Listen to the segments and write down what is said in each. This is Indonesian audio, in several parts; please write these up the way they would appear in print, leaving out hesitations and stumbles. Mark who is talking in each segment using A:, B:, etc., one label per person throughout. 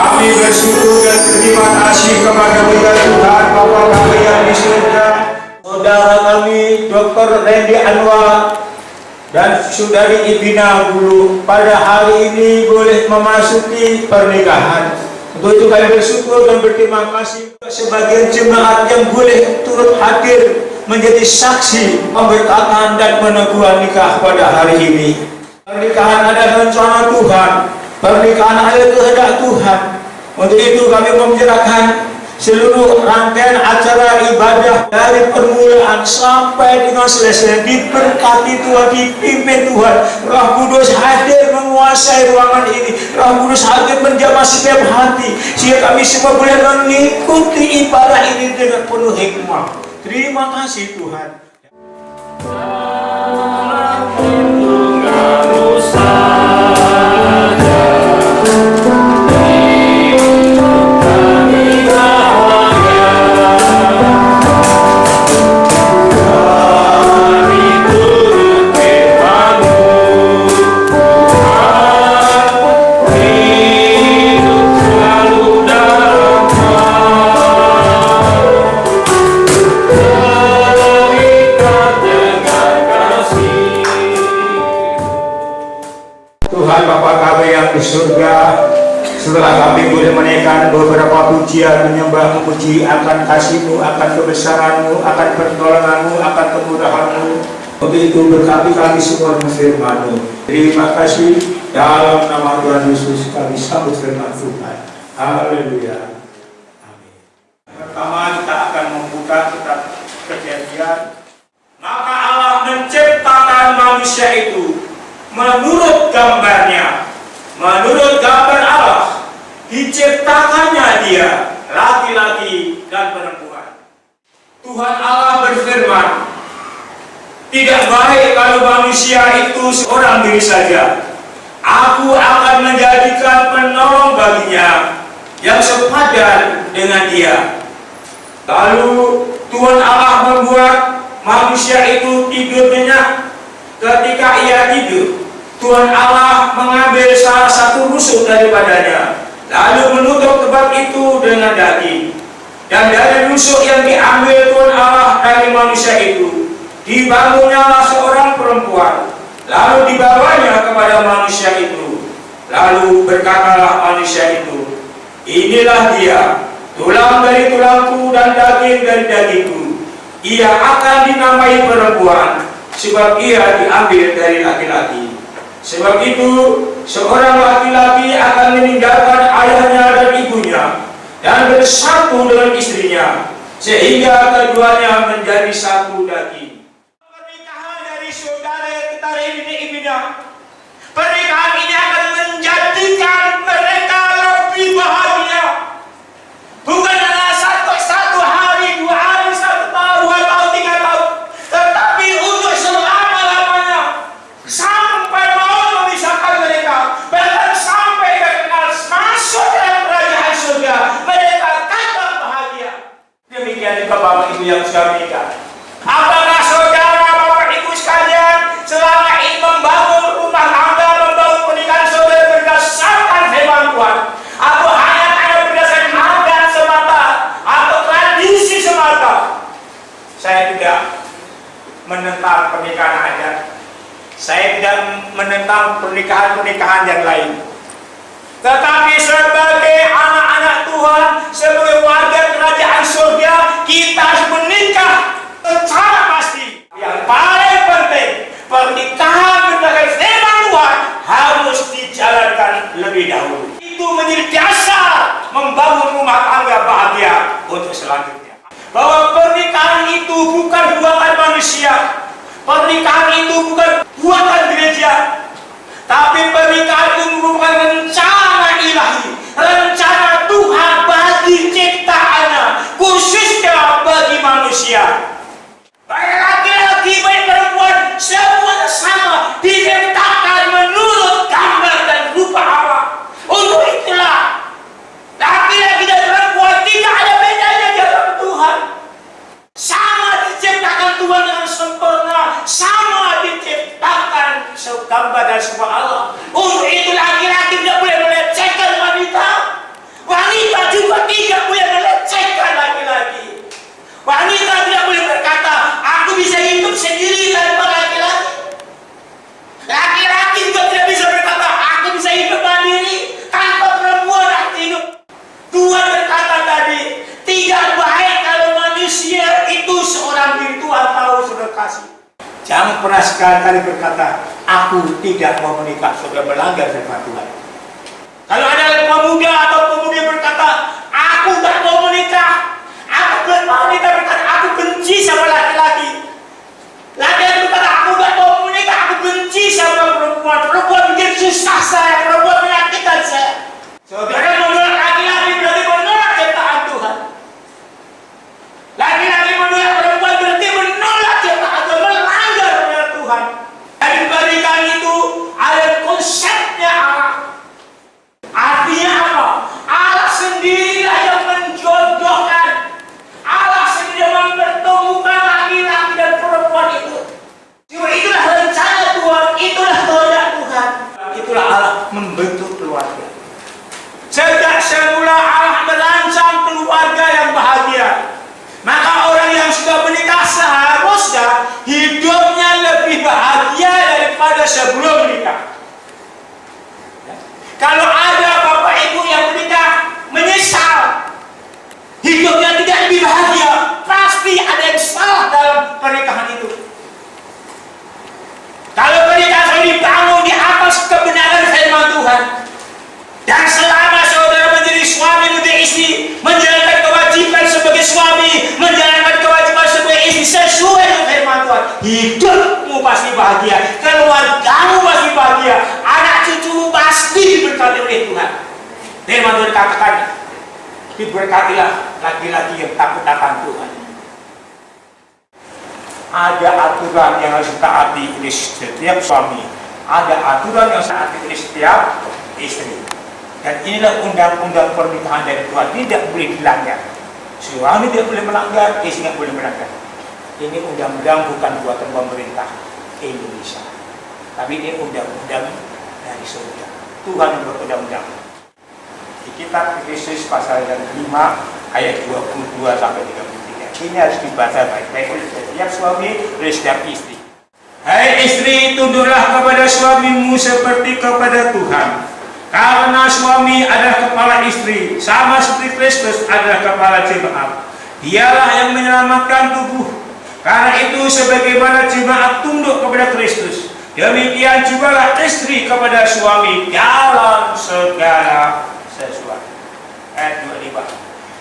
A: Kami bersyukur dan terima kasih kepada Tuhan Bapa kami yang di surga, saudara kami Dr. Randy Anwar dan saudari Ibina Bulu pada hari ini boleh memasuki pernikahan. Untuk itu kami bersyukur dan berterima kasih sebagian jemaat yang boleh turut hadir menjadi saksi pemberkatan dan peneguhan nikah pada hari ini. Pernikahan adalah rencana Tuhan, pernikahan adalah kehendak Tuhan. Untuk itu kami menyerahkan seluruh rangkaian acara ibadah dari permulaan sampai dengan selesai diberkati Tuhan, dipimpin Tuhan. Roh Kudus hadir menguasai ruangan ini, Roh Kudus hadir menjamah setiap hati, sehingga kami semua boleh mengikuti ibadah ini dengan penuh hikmah. Terima kasih Tuhan. Tuhan Bapa kami yang di surga, setelah kami boleh menaikkan beberapa pujian menyembah memuji akan kasih-Mu, akan kebesaran-Mu, akan pertolongan-Mu, akan kemurahan-Mu. Untuk itu berkati kami semua dengan firman-Mu. Terima kasih dalam nama Tuhan Yesus kami sambut firman Tuhan. Haleluya. Amin. Pertama kita akan membuka kitab Kejadian. Maka Allah menciptakan manusia itu menurut gambarnya, menurut gambar Allah, diciptakannya dia, laki-laki dan perempuan. Tuhan Allah berfirman, tidak baik kalau manusia itu seorang diri saja. Aku akan menjadikan penolong baginya yang sepadan dengan dia. Lalu Tuhan Allah membuat manusia itu tidur nyenyak. Ketika ia tidur, Tuhan Allah mengambil salah satu rusuk daripadanya, lalu menutup tempat itu dengan daging. Dan dari rusuk yang diambil Tuhan Allah dari manusia itu, dibangunnyalah seorang perempuan, lalu dibawanya kepada manusia itu. Lalu berkatalah manusia itu, inilah dia, tulang dari tulangku dan daging dari dagingku. Ia akan dinamai perempuan, sebab ia diambil dari laki-laki. Sebab itu seorang laki-laki akan meninggalkan ayahnya dan ibunya dan bersatu dengan istrinya, sehingga keduanya menjadi satu daging. Pernikahan dari saudara kita ini Ibina, pernikahan ini akan menjadikan mereka lebih bahagia. Bukan hanya satu hari, 2 hari, 1 tahun, 2 tahun, 3 tahun, tetapi untuk selama-lamanya, sampai mau memisahkan mereka, bahkan sampai kenal masuk dalam kerajaan surga, mereka kekal bahagia. Demikian juga Bapak Ibu yang sudah menikah. Apakah saudara Bapak Ibu sekalian selama ini membangun rumah tangga, membangun pernikahan saudara berdasarkan firman Tuhan, atau hanya berdasarkan adat semata atau tradisi semata? Saya tidak menentang pernikahan adat, saya tidak menentang pernikahan-pernikahan yang lain, tetapi sebagai anak-anak Tuhan, sebagai warga kerajaan surga, kita harus menikah secara pasti. Yang paling penting, pernikahan berdasarkan firman Tuhan harus dijalankan lebih dahulu. Itu menjadi dasar membangun rumah tangga bahagia untuk selanjutnya. Bahwa pernikahan itu bukan buatan manusia, pernikahan itu bukan buatan gereja, tapi pernikahan itu merupakan rencana ilahi, rencana Tuhan bagi ciptaannya, khususnya bagi manusia. Baik laki-laki, baik perempuan, semua sama diciptakan menurut gambar dan rupa Allah. Untuk itulah laki-laki dan perempuan tidak ada bedanya di hadapan Tuhan. Sama diciptakan Tuhan dengan sempurna, sama diciptakan segambar dan serupa Allah. Untuk itu laki-laki tidak boleh sekali-kali berkata, aku tidak mau menikah, sudah melanggar firman Tuhan. Kalau ada pemuda atau pemudi berkata, aku tak mau menikah, aku tak mau menikah, berkata, aku benci sama laki-laki. Laki-laki berkata, aku tak mau menikah, aku benci sama perempuan. Perempuan bikin susah saya, perempuan menyakitkan saya. Saudara menolak laki-laki berarti menolak ciptaan Tuhan. Laki-laki menolak perempuan berarti menolak ciptaan Tuhan, melanggar perintah Tuhan. Dari pernikahan itu ada konsepnya Allah. Artinya apa? Allah sendirilah yang menjodohkan. Allah sendiri mempertemukan laki-laki dan perempuan itu. Cuma itulah rencana Tuhan, itulah kehendak Tuhan. Itulah Allah membentuk keluarga. Sejak semula Allah merancang keluarga yang bahagia. Maka orang yang sudah menikah seharusnya hidupnya lebih bahagia daripada sebelum menikah. Kalau ada bapak ibu yang menikah menyesal hidupnya tidak lebih bahagia, pasti ada yang salah dalam pernikahan itu. Kalau pernikahan dibangun di atas kebenaran firman Tuhan, dan selama saudara menjadi suami, menjadi istri, menjalankan kewajiban sebagai suami, menjalankan kewajiban sebagai istri sesuai dengan firman Tuhan, hidupmu pasti bahagia, keluargamu pasti bahagia, anak cucumu pasti diberkati oleh Tuhan. Firman Tuhan katakan, diberkatilah laki-laki yang takut akan Tuhan. Ada aturan yang harus ditaati oleh setiap suami, ada aturan yang harus ditaati oleh setiap istri. Dan inilah undang-undang pernikahan dari Tuhan, tidak boleh dilanggar. Suami tidak boleh melanggar, istri tidak boleh melanggar. Ini undang-undang bukan buatan pemerintah Indonesia, tapi ini undang-undang dari surga. Tuhan yang berundang-undang. Di kitab Efesus pasal yang 5 ayat 22 sampai 33. Ini harus dibaca baik-baik oleh setiap suami, oleh setiap istri. Hai istri, tunduklah kepada suamimu seperti kepada Tuhan. Karena suami adalah kepala istri, sama seperti Kristus adalah kepala jemaat. Dialah yang menyelamatkan tubuh. Karena itu sebagaimana jemaat tunduk kepada Kristus, demikian jugalah istri kepada suami dalam segala sesuatu. Ayat 25.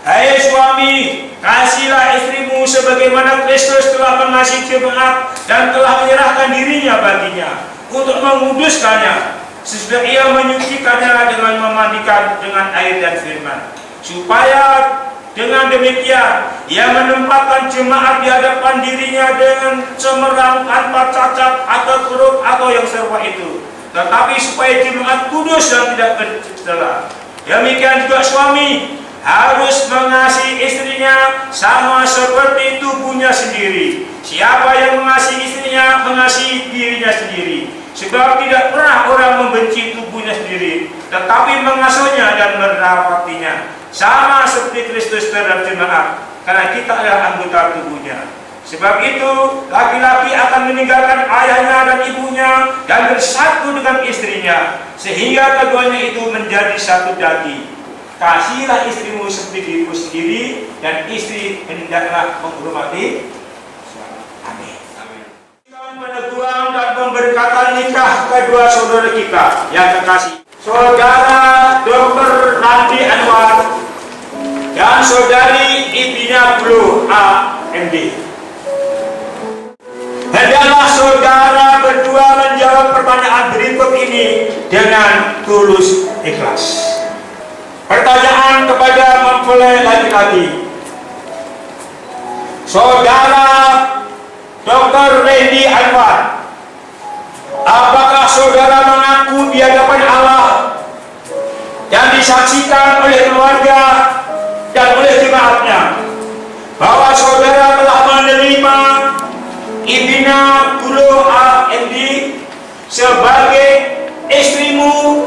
A: Hai suami, kasihlah istrimu sebagaimana Kristus telah mengasihi jemaat dan telah menyerahkan dirinya baginya untuk menguduskannya, sesudah ia menyucikannya dengan memandikan dengan air dan firman, supaya dengan demikian ia menempatkan jemaat di hadapan dirinya dengan cemerlang, tanpa cacat atau keruh atau yang serupa itu, tetapi supaya jemaat kudus dan tidak bercela. Demikian juga suami harus mengasihi istrinya sama seperti tubuhnya sendiri. Siapa yang mengasihi istrinya mengasihi dirinya sendiri. Sebab tidak pernah orang membenci tubuhnya sendiri, tetapi mengasuhnya dan merawatinya, sama seperti Kristus terhadap jemaat, karena kita adalah anggota tubuhnya. Sebab itu laki-laki akan meninggalkan ayahnya dan ibunya dan bersatu dengan istrinya, sehingga keduanya itu menjadi satu daging. Kasihilah istrimu seperti dirimu sendiri, dan istri hendaklah menghormati suami. Amin. Meneguhan dan pemberkatan nikah kedua saudara kita yang kekasih, Saudara Dr. Randi Anwar dan Saudari Ibina Blu A.M.D. Hendaklah saudara berdua menjawab pertanyaan berikut ini dengan tulus ikhlas. Pertanyaan kepada mempelai laki-laki. Saudara Dr. Randy Anwar, apakah saudara mengaku di hadapan Allah dan disaksikan oleh keluarga dan oleh jemaatnya bahwa saudara telah menerima Ibina Bulu A.M.D. sebagai istrimu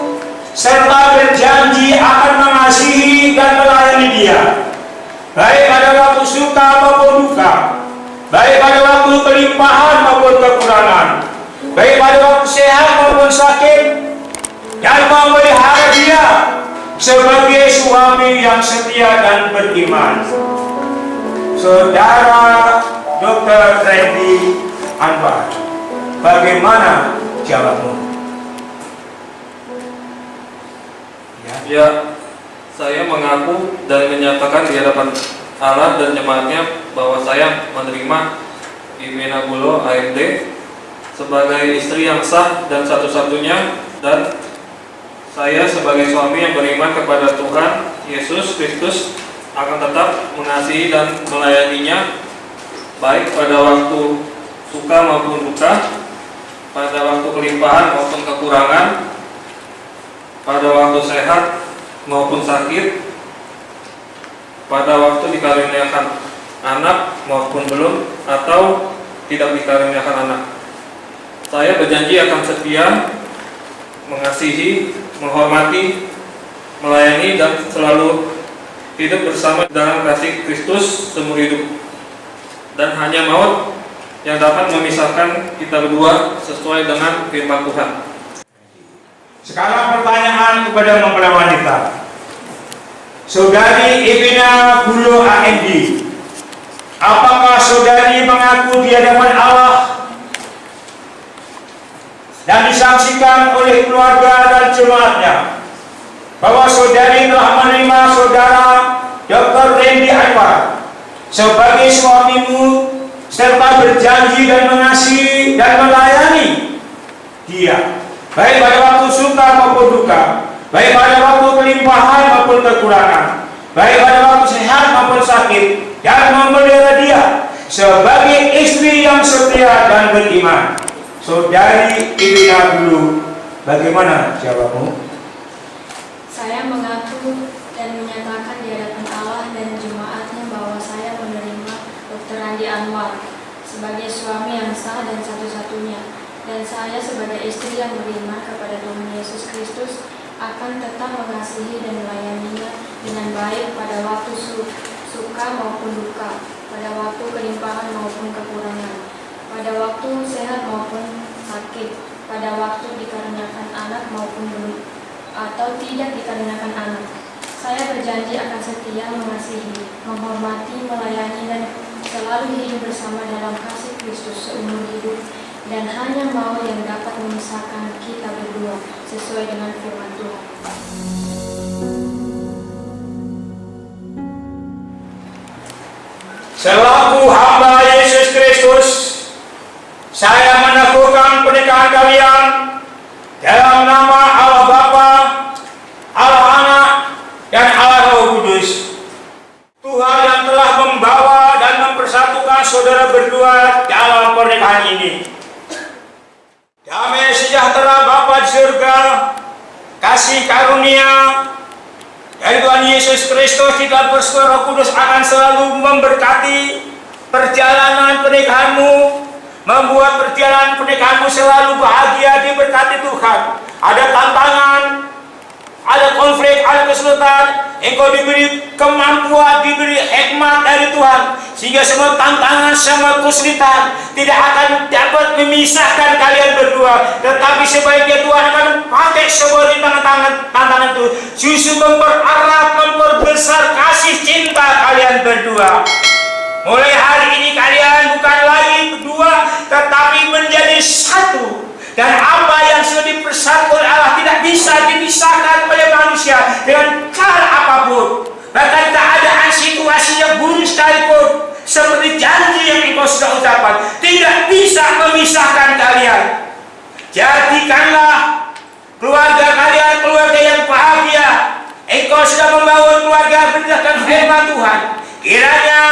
A: serta berjanji akan mengasihi dan melayani dia, baik pada waktu suka maupun duka, baik pada waktu kelimpahan maupun kekurangan, baik pada waktu sehat maupun sakit, dan memelihara dia sebagai suami yang setia dan beriman. Saudara Dr. Randy Anwar. Bagaimana jawabmu?
B: Ya, saya mengaku dan menyatakan di hadapan Allah dan jemaatnya bahwa saya menerima Imena Bulo AMD sebagai istri yang sah dan satu-satunya, dan saya sebagai suami yang beriman kepada Tuhan Yesus Kristus akan tetap mengasihi dan melayaninya baik pada waktu suka maupun duka, pada waktu kelimpahan maupun kekurangan, pada waktu sehat maupun sakit, pada waktu dikaruniakan anak maupun belum atau tidak dikaruniakan anak. Saya berjanji akan setia, mengasihi, menghormati, melayani, dan selalu hidup bersama dalam kasih Kristus seumur hidup. Dan hanya maut yang dapat memisahkan kita berdua sesuai dengan firman Tuhan.
A: Sekarang pertanyaan kepada mempelai wanita. Saudari Imena Bulo AMD, apakah saudari mengaku di hadapan Allah dan disaksikan oleh keluarga dan jemaatnya bahwa saudari telah menerima saudara Dr. Randy Anwar sebagai suamimu, serta berjanji dan mengasihi dan melayani dia baik pada waktu suka maupun duka, baik pada waktu kelimpahan maupun kekurangan, baik pada waktu sehat maupun sakit, dan memelihara dia sebagai istri yang setia dan beriman? Saudari Imena Bulo, bagaimana jawabmu?
C: Saya mengaku dan menyatakan di hadapan Allah dan jemaatnya bahwa saya menerima Dr. Randy Anwar sebagai suami yang sah dan satu-satunya, dan saya sebagai istri yang beriman kepada Tuhan Yesus Kristus akan tetap mengasihi dan melayaninya dengan baik pada waktu suka maupun duka, pada waktu kelimpahan maupun kekurangan, pada waktu sehat maupun sakit, pada waktu dikaruniakan anak maupun belum atau tidak dikaruniakan anak. Saya berjanji akan setia, mengasihi, menghormati, melayani, dan selalu hidup bersama dalam kasih Kristus seumur hidup, dan hanya mau yang dapat memisahkan kita berdua sesuai dengan firman Tuhan.
A: Selaku hamba Yesus Kristus, saya meneguhkan pernikahan kalian dalam nama Allah Bapa, Allah Anak, dan Allah Roh Kudus. Tuhan yang telah membawa dan mempersatukan saudara berdua dalam pernikahan ini. Damai sejahtera Bapa di surga, kasih karunia dari Tuhan Yesus Kristus di dalam persekutuan Roh Kudus akan selalu memberkati perjalanan pernikahanmu, membuat perjalanan pernikahanmu selalu bahagia, diberkati Tuhan. Ada tantangan, ada konflik, ada kesulitan, engkau diberi kemampuan, diberi hikmat dari Tuhan, sehingga semua tantangan, semua kesulitan tidak akan dapat memisahkan kalian berdua, tetapi sebaiknya Tuhan akan pakai semua tantangan itu justru mempererat, memperbesar kasih cinta kalian berdua. Mulai hari ini kalian bukan lagi berdua, tetapi menjadi satu. Dan apa yang sudah dipersatukan oleh Allah tidak bisa dipisahkan oleh manusia dengan cara apapun. Bahkan keadaan situasi yang buruk sekalipun, seperti janji yang engkau sudah ucapkan, tidak bisa memisahkan kalian. Jadikanlah keluarga kalian keluarga yang bahagia. Engkau sudah membangun keluarga berdasarkan firman Tuhan. Kiranya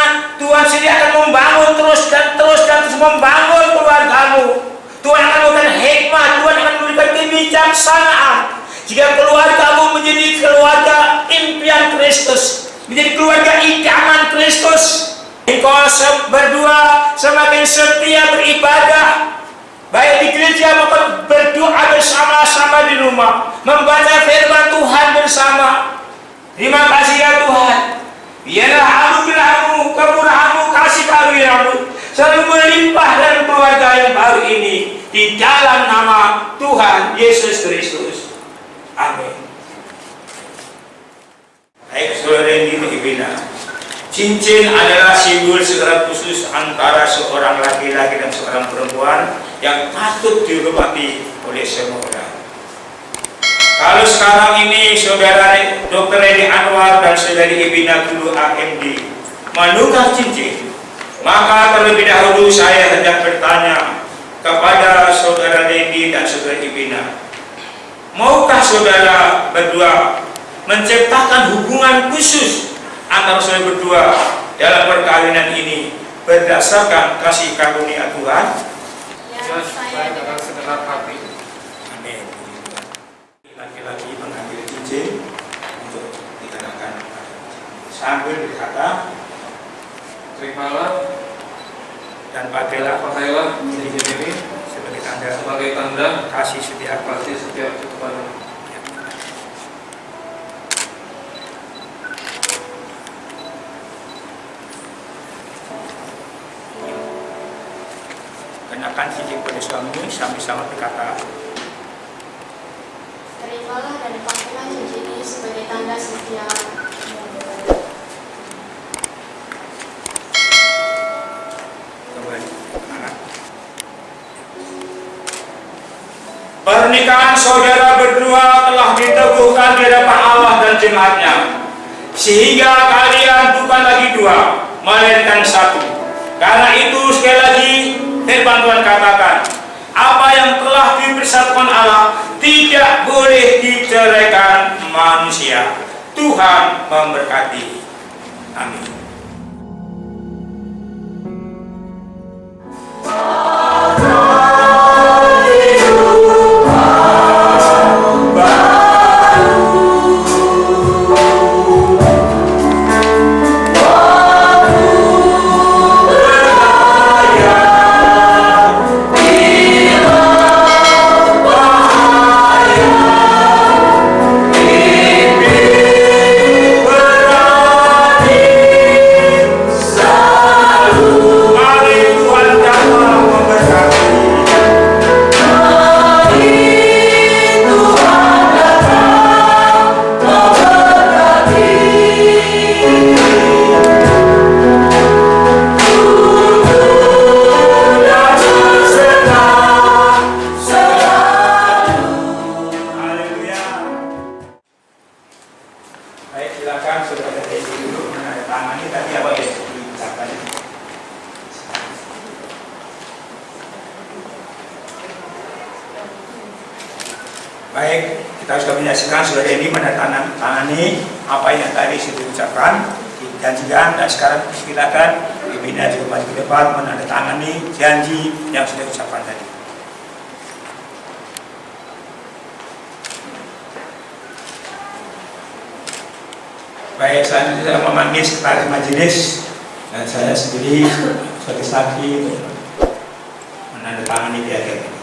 A: Tuhan sendiri akan membangun terus membangun keluargamu. Tuhan akan memberikan hikmat, Tuhan akan memberikan kebijaksanaan. Jika keluargamu menjadi keluarga impian Kristus, menjadi keluarga idaman Kristus, engkau berdua semakin setia beribadah, baik di gereja maupun berdoa bersama-sama di rumah, membaca firman Tuhan bersama. Terima kasih ya Tuhan. Biarlah anugerahmu, kemurahanmu, kasih karuniamu selalu melimpah dalam keluarga yang baru ini, di dalam nama Tuhan Yesus Kristus. Amin. Baik saudara yang Imena, cincin adalah simbol secara khusus antara seorang laki-laki dan seorang perempuan yang patut dihormati oleh semua orang. Kalau sekarang ini saudara Dr. Randy Anwar dan saudari Ibina Gulu AMD menukar cincin, maka terlebih dahulu saya hendak bertanya kepada saudara Randy dan saudara Ibina, maukah saudara berdua menciptakan hubungan khusus antara saudara berdua dalam perkawinan ini berdasarkan kasih karunia Tuhan?
C: Ya, saya
B: dengan segenap hati.
A: Amin. Laki-laki mengambil cincin untuk dikenakan sambil berkata,
B: Terimalah
A: dan pakailah
B: cincin ini
A: sebagai tanda kasih setia
B: kepadamu.
A: kenakan cincin pada suamimu sambil-sama berkata,
C: terimalah dan pakailah cincin ini sebagai tanda setia.
A: Pernikahan saudara berdua telah diteguhkan di hadapan Allah dan jemaatnya, sehingga kalian bukan lagi dua, melainkan satu. Karena itu sekali lagi firman Tuhan katakan, apa yang telah dipersatukan Allah tidak boleh diceraikan manusia. Tuhan memberkati. Amin. Baik, silakan saudara dari dulu menandatangani tadi apa yang diucapkan. Baik, kita sudah menyaksikan saudara ini menandatangani apa yang tadi sudah diucapkan, dijanjikan, dan sekarang silakan Ibina juga maju ke depan menandatangani janji yang sudah diucapkan tadi. Baik, selanjutnya memanggil sekretaris majelis dan saya sendiri sebagai saksi menandatangani piagam ini.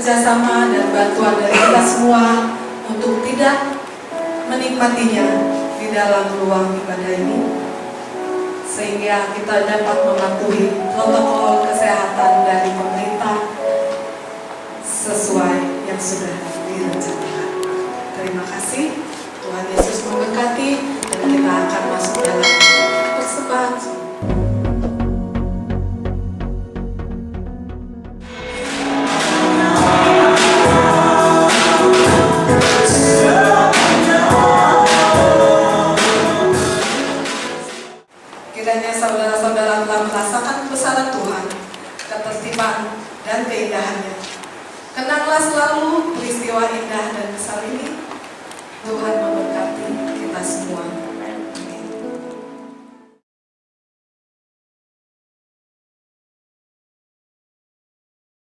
D: Kerjasama dan bantuan dari kita semua untuk tidak menikmatinya di dalam ruang ibadah ini, sehingga kita dapat mematuhi protokol kesehatan dari pemerintah sesuai yang sudah direncanakan. Terima kasih, Tuhan Yesus memberkati, dan kita akan masuk dalam persembahan. Kiranya saudara-saudara telah merasakan kebesaran Tuhan, ketertiban dan keindahannya. Kenanglah selalu peristiwa indah dan besar ini. Tuhan memberkati kita semua.